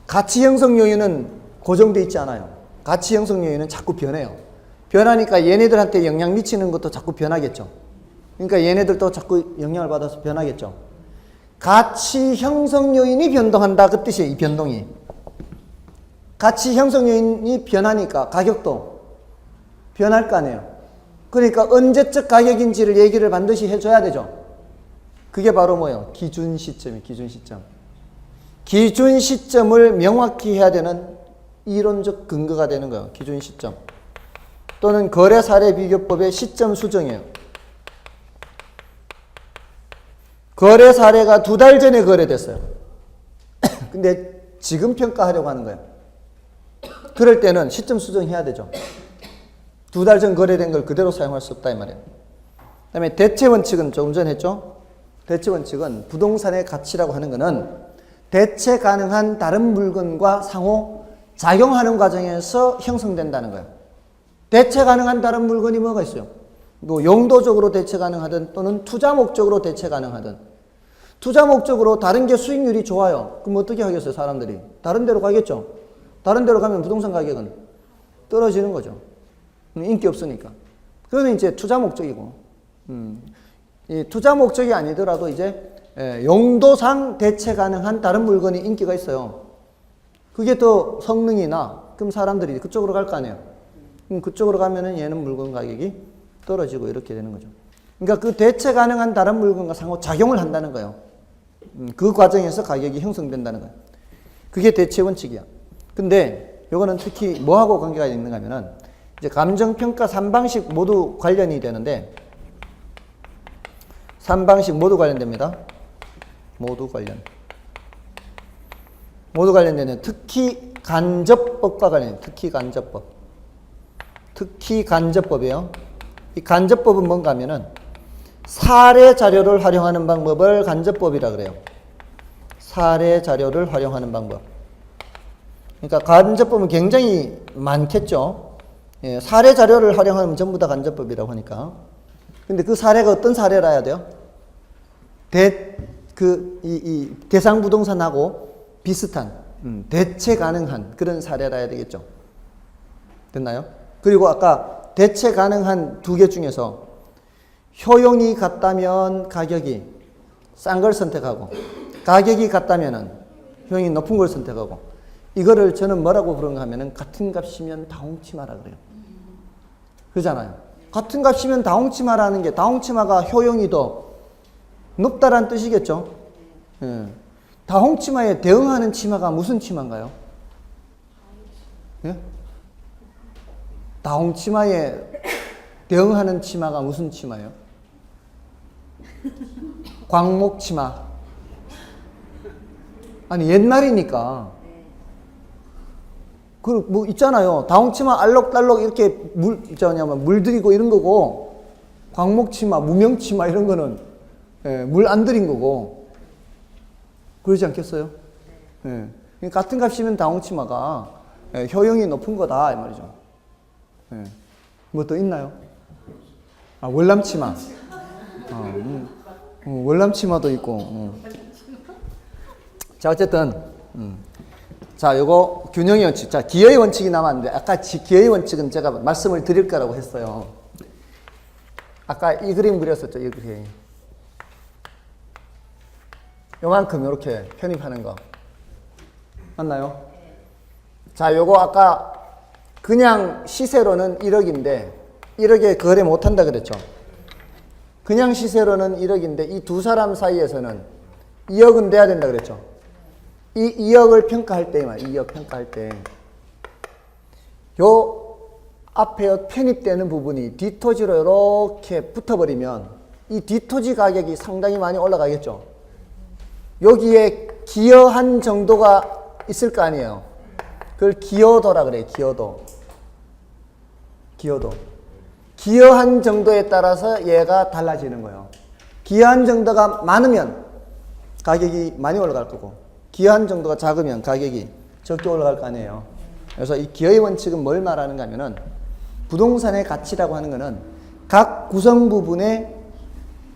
가치 형성 요인은 고정되어 있지 않아요. 가치 형성 요인은 자꾸 변해요. 변하니까 얘네들한테 영향 미치는 것도 자꾸 변하겠죠. 그러니까 얘네들도 자꾸 영향을 받아서 변하겠죠. 가치 형성 요인이 변동한다. 그 뜻이에요. 이 변동이. 가치 형성 요인이 변하니까 가격도 변할 거 아니에요. 그러니까 언제적 가격인지를 얘기를 반드시 해줘야 되죠. 그게 바로 뭐예요? 기준 시점이에요. 기준 시점. 기준 시점을 명확히 해야 되는 이론적 근거가 되는 거예요. 기준 시점. 또는 거래 사례 비교법의 시점 수정이에요. 거래 사례가 2달 전에 거래됐어요. 근데 지금 평가하려고 하는 거예요. 그럴 때는 시점 수정해야 되죠. 2달 전 거래된 걸 그대로 사용할 수 없다 이 말이에요. 그 다음에 대체 원칙은 조금 전에 했죠. 대체 원칙은 부동산의 가치라고 하는 것은 대체 가능한 다른 물건과 상호 작용하는 과정에서 형성된다는 거예요. 대체 가능한 다른 물건이 뭐가 있어요? 뭐 용도적으로 대체 가능하든 또는 투자 목적으로 대체 가능하든. 투자 목적으로 다른 게 수익률이 좋아요. 그럼 어떻게 하겠어요, 사람들이? 다른 데로 가겠죠. 다른 데로 가면 부동산 가격은 떨어지는 거죠. 인기 없으니까. 그거는 이제 투자 목적이고. 이 투자 목적이 아니더라도 이제 용도상 대체 가능한 다른 물건이 인기가 있어요. 그게 또 성능이나 그럼 사람들이 그쪽으로 갈 거 아니에요. 그럼 그쪽으로 가면은 얘는 물건 가격이 떨어지고 이렇게 되는 거죠. 그러니까 그 대체 가능한 다른 물건과 상호 작용을 한다는 거예요. 그 과정에서 가격이 형성된다는 거예요. 그게 대체 원칙이야. 근데 요거는 특히 뭐하고 관계가 있는가 하면은 이제 감정평가 3방식 모두 관련이 되는데 3방식 모두 관련됩니다. 모두 관련되는 특히 간접법과 관련, 특히 간접법이에요. 이 간접법은 뭔가 하면은 사례 자료를 활용하는 방법을 간접법이라 그래요. 사례 자료를 활용하는 방법. 그러니까 간접법은 굉장히 많겠죠. 예, 사례 자료를 활용하면 전부 다 간접법이라고 하니까. 근데 그 사례가 어떤 사례라 해야 돼요? 대상 부동산하고 비슷한, 대체 가능한 그런 사례라 해야 되겠죠. 됐나요? 그리고 아까 대체 가능한 2개 중에서 효용이 같다면 가격이 싼 걸 선택하고 가격이 같다면은 효용이 높은 걸 선택하고 이거를 저는 뭐라고 부르는가 하면은 같은 값이면 다홍치 마라 그래요. 그러잖아요. 같은 값이면 다홍치 마라는 게 다홍치마가 효용이 더 높다라는 뜻이겠죠. 예. 다홍치마에 대응하는 치마가 무슨 치마인가요? 예? 다홍치마에 대응하는 치마가 무슨 치마예요? 광목치마. 아니 옛날이니까. 그 뭐 있잖아요. 다홍치마 알록달록 이렇게 물들이고 이런 거고 광목치마, 무명치마 이런 거는 물 안 들인 거고 그러지 않겠어요? 예. 같은 값이면 다홍치마가 효용이 높은 거다 이 말이죠. 예. 뭐 또 있나요? 아, 월남치마. 월남치마도 있고. 자, 어쨌든, 자, 요거 균형의 원칙. 자, 기여의 원칙이 남았는데, 아까 기여의 원칙은 제가 말씀을 드릴 거라고 했어요. 아까 이 그림 그렸었죠, 이 그림. 요만큼 요렇게 편입하는 거. 맞나요? 자, 요거 아까 그냥 시세로는 1억인데 1억에 거래 못한다 그랬죠. 그냥 시세로는 1억인데 이 두 사람 사이에서는 2억은 돼야 된다 그랬죠. 이 2억을 평가할 때, 2억 평가할 때, 요 앞에 편입되는 부분이 뒷토지로 이렇게 붙어버리면 이 뒷토지 가격이 상당히 많이 올라가겠죠. 여기에 기여한 정도가 있을 거 아니에요. 그걸 기여도라 그래요. 기여도. 기여한 정도에 따라서 얘가 달라지는 거예요. 기여한 정도가 많으면 가격이 많이 올라갈 거고 기여한 정도가 작으면 가격이 적게 올라갈 거 아니에요. 그래서 이 기여의 원칙은 뭘 말하는가 하면은 부동산의 가치라고 하는 거는 각 구성 부분의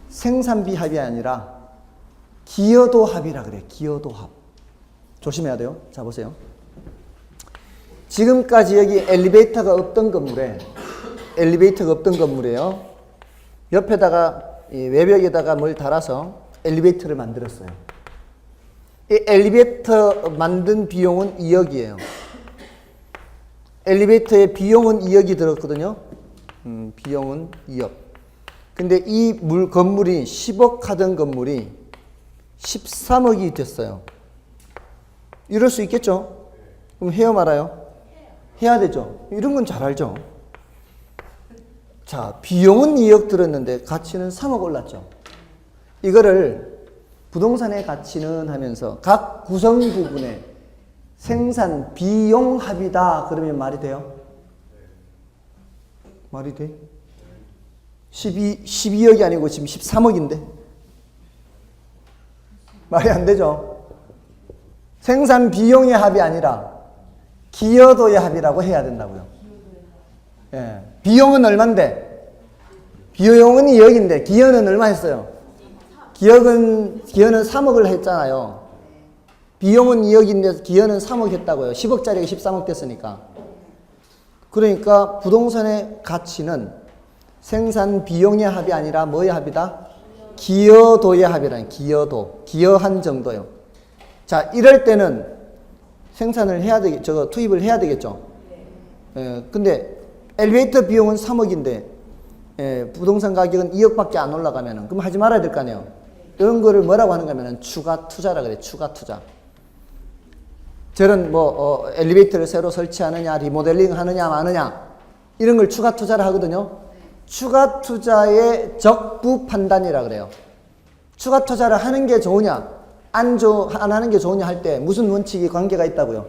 생산비 합이 아니라 기여도 합이라 그래요. 기여도 합. 조심해야 돼요. 자, 보세요. 지금까지 여기 엘리베이터가 없던 건물에 엘리베이터가 없던 건물이에요. 옆에다가 이 외벽에다가 뭘 달아서 엘리베이터를 만들었어요. 이 엘리베이터 만든 비용은 2억이에요. 엘리베이터의 비용은 2억이 들었거든요. 비용은 2억. 근데 이 건물이 10억 하던 건물이 13억이 됐어요. 이럴 수 있겠죠? 그럼 해요 말아요? 해야 되죠. 이런 건 잘 알죠. 자, 비용은 2억 들었는데 가치는 3억 올랐죠. 이거를 부동산의 가치는 하면서 각 구성 부분의 생산 비용 합이다 그러면 말이 돼요? 말이 돼? 12억이 아니고 지금 13억인데 말이 안 되죠. 생산 비용의 합이 아니라 기여도의 합이라고 해야 된다고요. 예. 비용은 얼만데? 비용은 2억인데 기여는 얼마 했어요? 기여는 3억을 했잖아요. 비용은 2억인데 기여는 3억 했다고요. 10억짜리가 13억 됐으니까. 그러니까 부동산의 가치는 생산 비용의 합이 아니라 뭐의 합이다? 기여도의 합이라는 기여도. 기여한 정도요. 자, 이럴 때는 생산을 해야 되겠죠. 투입을 해야 되겠죠. 근데 엘리베이터 비용은 3억인데 부동산 가격은 2억밖에 안 올라가면은 그럼 하지 말아야 될 거 아니에요. 이런 거를 뭐라고 하는가 하면은 추가 투자라 그래. 추가 투자. 저런 엘리베이터를 새로 설치하느냐, 리모델링 하느냐, 마느냐 이런 걸 추가 투자를 하거든요. 추가 투자의 적부 판단이라 그래요. 추가 투자를 하는 게 좋으냐, 안 하는 게 좋으냐 할 때 무슨 원칙이 관계가 있다고요?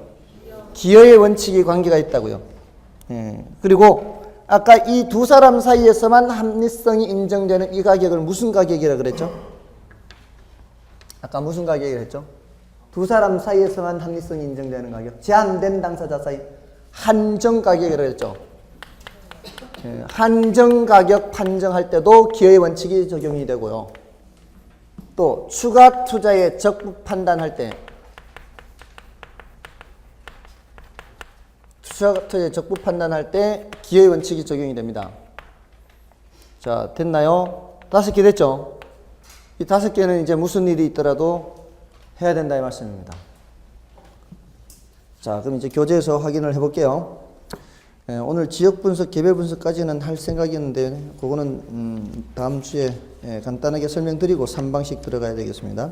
기여의 원칙이 관계가 있다고요. 그리고 아까 이 두 사람 사이에서만 합리성이 인정되는 이 가격을 무슨 가격이라 그랬죠? 아까 무슨 가격이라 했죠? 두 사람 사이에서만 합리성이 인정되는 가격. 제한된 당사자 사이 한정 가격이라 했죠. 한정 가격 판정할 때도 기여의 원칙이 적용이 되고요. 또 추가 투자의 적부 판단할 때 추가 투자의 적부 판단할 때 기여의 원칙이 적용이 됩니다. 자, 됐나요? 5개 됐죠? 이 5개는 이제 무슨 일이 있더라도 해야 된다 이 말씀입니다. 자, 그럼 이제 교재에서 확인을 해볼게요. 오늘 지역 분석, 개별 분석까지는 할 생각이었는데 그거는 다음 주에 간단하게 설명드리고 3방식 들어가야 되겠습니다.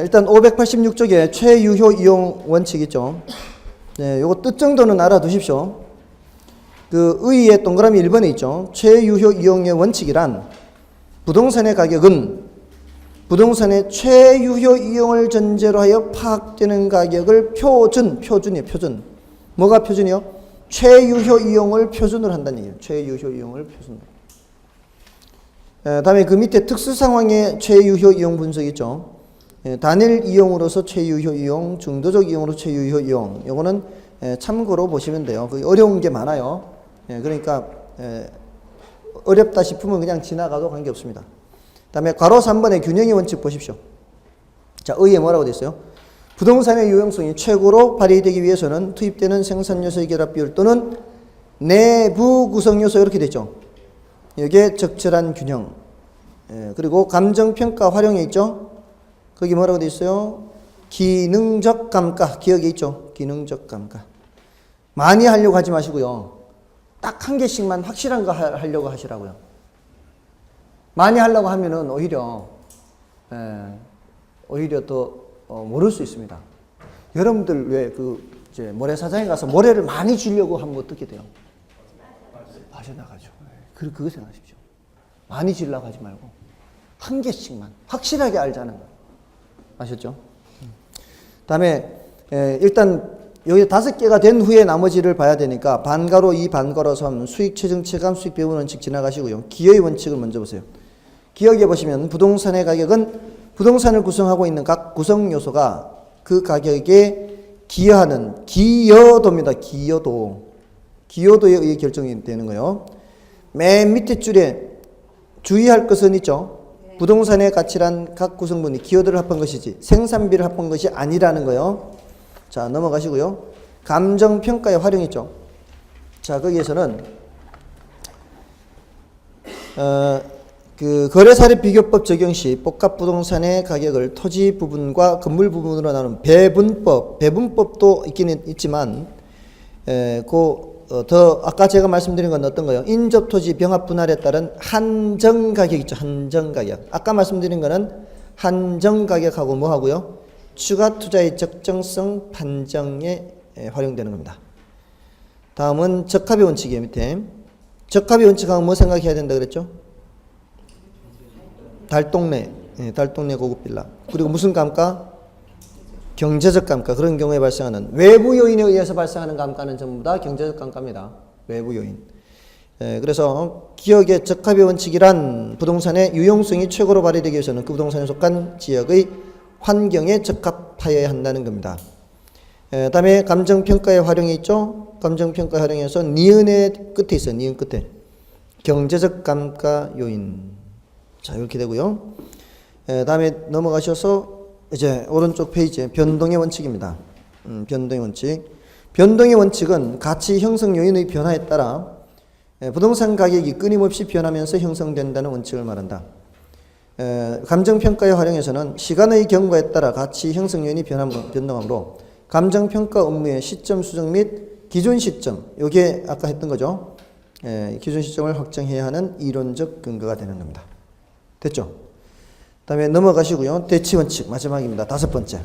일단 586쪽에 최유효 이용 원칙 있죠. 요거 뜻 정도는 알아두십시오. 그 의의 동그라미 1번에 있죠. 최유효 이용의 원칙이란 부동산의 가격은 부동산의 최유효 이용을 전제로 하여 파악되는 가격을 표준이에요. 표준. 뭐가 표준이요? 최유효 이용을 표준으로 한다는 얘기예요. 최유효 이용을 표준으로. 다음에 그 밑에 특수 상황의 최유효 이용 분석 있죠. 단일 이용으로서 최유효 이용, 중도적 이용으로 최유효 이용. 요거는 참고로 보시면 돼요. 어려운 게 많아요. 그러니까 어렵다 싶으면 그냥 지나가도 관계없습니다. 다음에 괄호 3번의 균형의 원칙 보십시오. 자, 의에 뭐라고 되어 있어요? 부동산의 유용성이 최고로 발휘되기 위해서는 투입되는 생산 요소의 결합 비율 또는 내부 구성 요소 이렇게 되죠. 여기에 적절한 균형. 그리고 감정 평가 활용에 있죠. 거기 뭐라고 되어 있어요? 기능적 감가. 기억에 있죠. 기능적 감가. 많이 하려고 하지 마시고요. 딱 한 개씩만 확실한 거 하려고 하시라고요. 많이 하려고 하면은 오히려 더 모를 수 있습니다. 여러분들 왜 이제 모래사장에 가서 모래를 많이 주려고 하면 어떻게 돼요? 빠져나가죠. 그거 생각하십시오. 많이 주려고 하지 말고 한 개씩만 확실하게 알자는 거. 아셨죠? 다음에 일단 여기 5개가 된 후에 나머지를 봐야 되니까 반가로 2, 반가로 3, 수익 최종 체감 수익 배분 원칙 지나가시고요. 기여의 원칙을 먼저 보세요. 기억해 보시면 부동산의 가격은 부동산을 구성하고 있는 각 구성 요소가 그 가격에 기여하는 기여도입니다. 기여도에 의해 결정이 되는 거예요. 맨 밑에 줄에 주의할 것은 있죠. 부동산의 가치란 각 구성분이 기여도를 합한 것이지 생산비를 합한 것이 아니라는 거예요. 자, 넘어가시고요. 감정평가의 활용 있죠. 자, 거기에서는 그 거래사례 비교법 적용 시 복합 부동산의 가격을 토지 부분과 건물 부분으로 나누는 배분법도 있기는 있지만, 아까 제가 말씀드린 건 어떤 거예요? 인접 토지 병합 분할에 따른 한정 가격 있죠. 한정 가격. 아까 말씀드린 거는 한정 가격하고 뭐 하고요? 추가 투자의 적정성 판정에 활용되는 겁니다. 다음은 적합의 원칙이에요. 밑에 적합의 원칙하고 뭐 생각해야 된다 그랬죠? 달동네, 달동네 고급 빌라. 그리고 무슨 감가? 경제적 감가. 그런 경우에 발생하는 외부 요인에 의해서 발생하는 감가는 전부 다 경제적 감가입니다. 외부 요인. 그래서 기억의 적합의 원칙이란 부동산의 유용성이 최고로 발휘되기 위해서는 그 부동산에 속한 지역의 환경에 적합하여야 한다는 겁니다. 다음에 감정평가의 활용이 있죠. 감정평가 활용해서 니은의 끝에 있어요. 니은 끝에 경제적 감가 요인. 자, 이렇게 되고요. 다음에 넘어가셔서 이제 오른쪽 페이지에 변동의 원칙입니다. 변동의 원칙. 변동의 원칙은 가치 형성 요인의 변화에 따라 부동산 가격이 끊임없이 변하면서 형성된다는 원칙을 말한다. 감정평가의 활용에서는 시간의 경과에 따라 가치 형성 요인이 변동하므로 감정평가 업무의 시점 수정 및 기준 시점, 요게 아까 했던 거죠. 기준 시점을 확정해야 하는 이론적 근거가 되는 겁니다. 됐죠? 다음에 넘어가시고요. 대치원칙 마지막입니다. 5번째.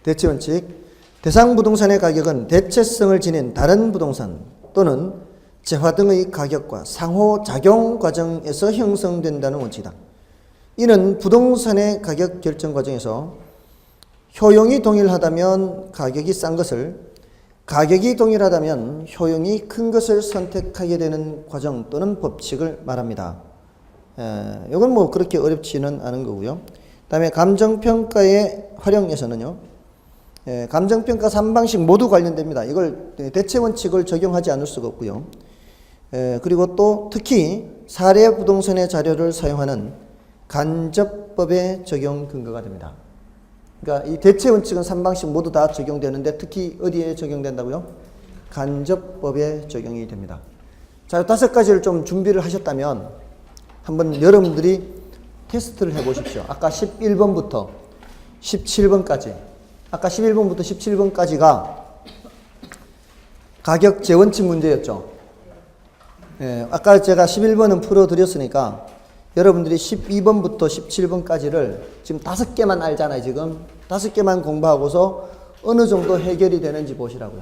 대치원칙. 대상 부동산의 가격은 대체성을 지닌 다른 부동산 또는 재화 등의 가격과 상호작용 과정에서 형성된다는 원칙이다. 이는 부동산의 가격 결정 과정에서 효용이 동일하다면 가격이 싼 것을, 가격이 동일하다면 효용이 큰 것을 선택하게 되는 과정 또는 법칙을 말합니다. 이건 뭐 그렇게 어렵지는 않은 거고요. 다음에 감정평가의 활용에서는요, 감정평가 3방식 모두 관련됩니다. 이걸 대체원칙을 적용하지 않을 수가 없고요. 그리고 또 특히 사례 부동산의 자료를 사용하는 간접법의 적용 근거가 됩니다. 그러니까 이 대체원칙은 3방식 모두 다 적용되는데 특히 어디에 적용된다고요? 간접법에 적용이 됩니다. 자, 5가지를 좀 준비를 하셨다면 한번 여러분들이 테스트를 해보십시오. 아까 11번부터 17번까지, 아까 11번부터 17번까지가 가격 재원칙 문제였죠. 아까 제가 11번은 풀어드렸으니까 여러분들이 12번부터 17번까지를 지금 5개만 알잖아요. 지금 5개만 공부하고서 어느 정도 해결이 되는지 보시라고요.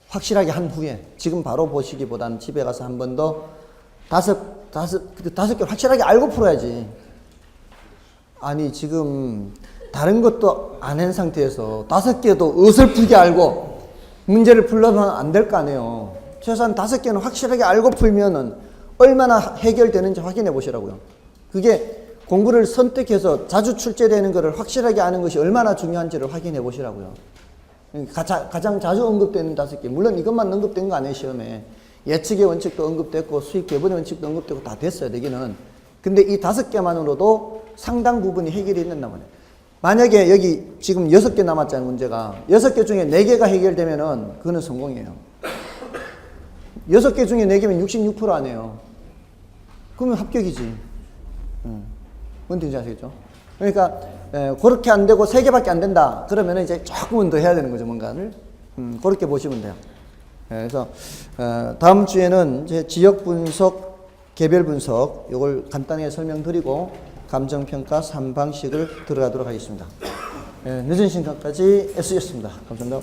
확실하게 한 후에, 지금 바로 보시기보다는 집에 가서 한 번 더 5개 확실하게 알고 풀어야지. 아니, 지금 다른 것도 안 한 상태에서 5개도 어설프게 알고 문제를 풀려면 안 될 거 아니에요. 최소한 5개는 확실하게 알고 풀면은 얼마나 해결되는지 확인해 보시라고요. 그게 공부를 선택해서 자주 출제되는 것을 확실하게 아는 것이 얼마나 중요한지를 확인해 보시라고요. 가장 자주 언급되는 5개. 물론 이것만 언급된 거 아니에요, 시험에. 예측의 원칙도 언급됐고 수익 배분의 원칙도 언급되고 다 됐어요, 되기는. 근데 이 5개만으로도 상당 부분이 해결이 된단 말이에요. 만약에 여기 지금 6개 남았잖아요, 문제가. 6개 중에 4개가 해결되면은 그거는 성공이에요. 6개 중에 4개면 66% 아니에요. 그러면 합격이지. 뭔지 아시겠죠? 그러니까 그렇게 안 되고 3개밖에 안 된다. 그러면 이제 조금은 더 해야 되는 거죠, 뭔가를. 그렇게 보시면 돼요. 그래서 다음 주에는 이제 지역 분석, 개별 분석 이걸 간단하게 설명드리고 감정평가 3방식을 들어가도록 하겠습니다. 늦은 시간까지 애쓰셨습니다. 감사합니다.